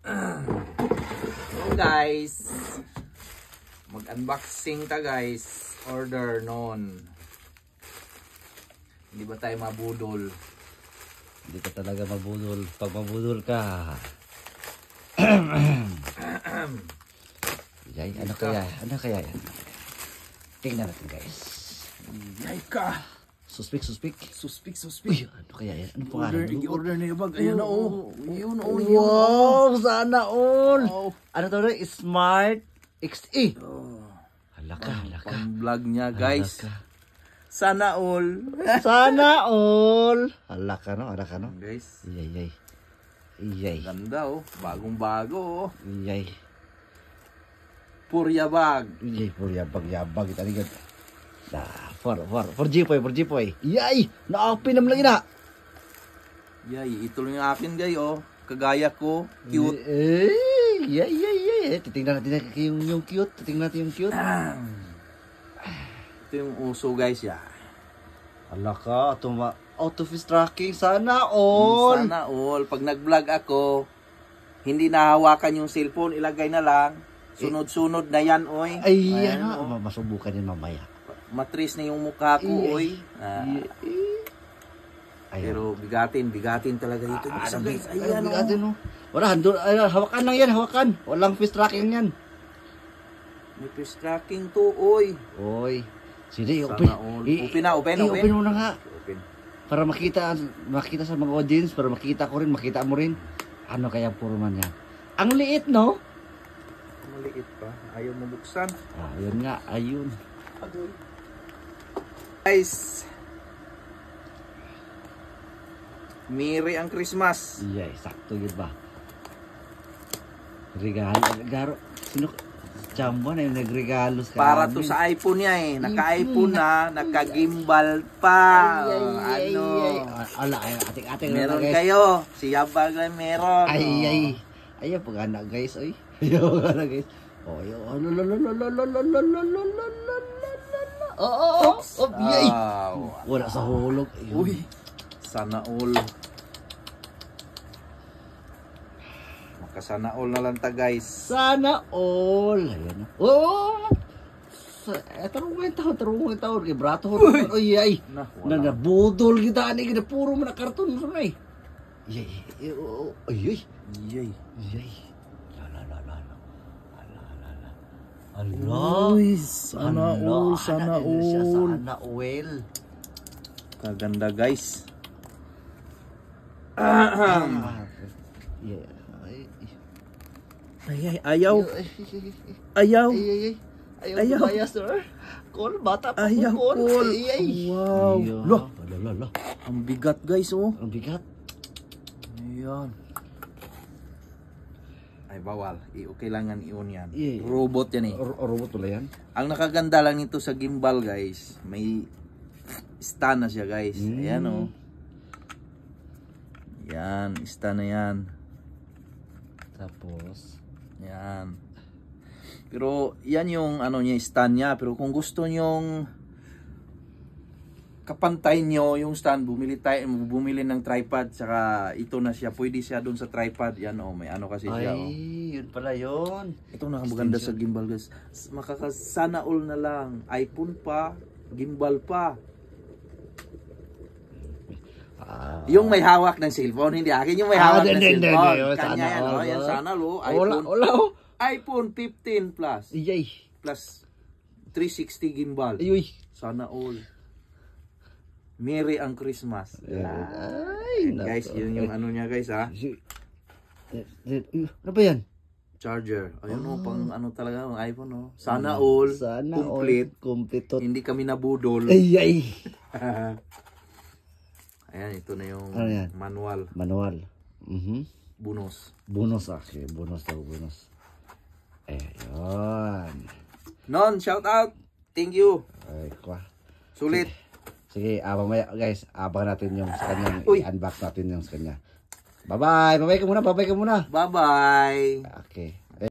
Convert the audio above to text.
So guys, mag-unboxing ta guys. Order noon. Hindi ba tayo mabudol? Hindi ka talaga mabudol. Pag mabudol ka. Yay, ano kaya? Ano kaya yan? Tingnan natin guys. Yay ka! Suspik. Suspik. Uy, ano kaya yan? Ano pangalan? I-order na yung bag. Ayan na oh. Yun oh. Wow, sana all. Oh. Ano to rin? Smart XE. Oh. Halaka. Pang-vlog niya guys. Halaka. Sana all. Sana all. Halaka no. Guys. Iyay. Ganda oh. Bagong-bago oh. Iyay. Purya bag. Iyay, puro yabag. Ito agad. For G-Poy. Iyay! Nakapinam lang ina. Yay, ito lang yung akin guys oh. Kagaya ko. Cute. Yay. Titingnan natin yung cute. Ito yung uso guys ya. Halaka, out of his tracking. Sana all. Sana all. Pag nag-vlog ako, hindi nahawakan yung cellphone, ilagay na lang. Sunod-sunod na yan, oy. Ayan, oh. masubukan din mamaya. Matris na yung mukha ko, oy. Ayan. Pero bigatin talaga dito. Guys, ayan, bigatin, oh. Wala, hawakan lang yan, hawakan. Walang fist tracking yan. May fist tracking to, oy. Oy. Sige, Sana open. all. Open. Open mo na nga. Open. Para makita sa mga audience, para makita mo rin. Ano kaya puro man yan? Ang liit, no? Maliit pa. Ayaw mo buksan. Ayun nga, ayun. Guys. Merry ang Christmas. Iyay, sakto yun ba? Regalo. Sino? Jumbo na yung nagregalo sa Para amin. to sa iPhone niya eh. Naka-iPhone na, naka-gimbal pa. Ano? Ala, ating Meron guys. kayo. Si Yabag na meron. Ay, pag anak guys, oy. Ayaw pag anak guys. Oh, yay. Wala sa hulog. Uy, sana all. Makasana all na lang ta guys. Sana all. Ayan. Oh. Tarungan taon. Kay brato ho. Uy, ay. Nabudol kita. Ani kita. Puro mo na karton. Ay. Yay. Uy, sana all. Kaganda guys. Ayaw. Ayaw. Ayaw, sir. Call, bata pa Ayaw, call. Wow. Loh. Loh. Ang bigat guys oh. Ang bigat. Ayan. Ay bawal. Kailangan i-on yan. Yeah. Robot yan eh. Robot pala yan? Ang nakaganda lang nito sa gimbal guys, may stand na siya guys. Ayan oh. Yan, stand na yan. Tapos yan. Pero yan yung ano niya, stand niya. Pero kung gusto nyong kapantay nyo yung stand, bumili ng tripod. Saka ito na siya. Pwede siya doon sa tripod. Yan oh, may ano kasi siya oh. Ay, yun pala yun. Ito na maganda sa gimbal guys. Makakasana all na lang. iPhone pa, gimbal pa. Yung may hawak ng cellphone, hindi akin yung may hawak ng cellphone. Kanya yan, oh. Yan sana lo, iPhone. iPhone 15 Plus. Iyay. Plus 360 gimbal. Ayoy. Sana all. Merry ang Christmas. Ay, guys, yun yung ano niya guys ha. Ano ba yan? Charger. Ayun oh, pang ano talaga ng iPhone oh. Sana all. Sana complete. Complete. Hindi kami nabudol. Ay. Ayan, ito na yung ano yan? manual. Bonus. Bonus. Okay, bonus. Ayun. Non, shout out. Thank you. Ay, kwa. Sulit. Sige, mamaya guys, abang natin yung sa kanya. I-unbox natin yung sa kanya. Bye-bye. Bye-bye ka muna. Bye-bye. Okay.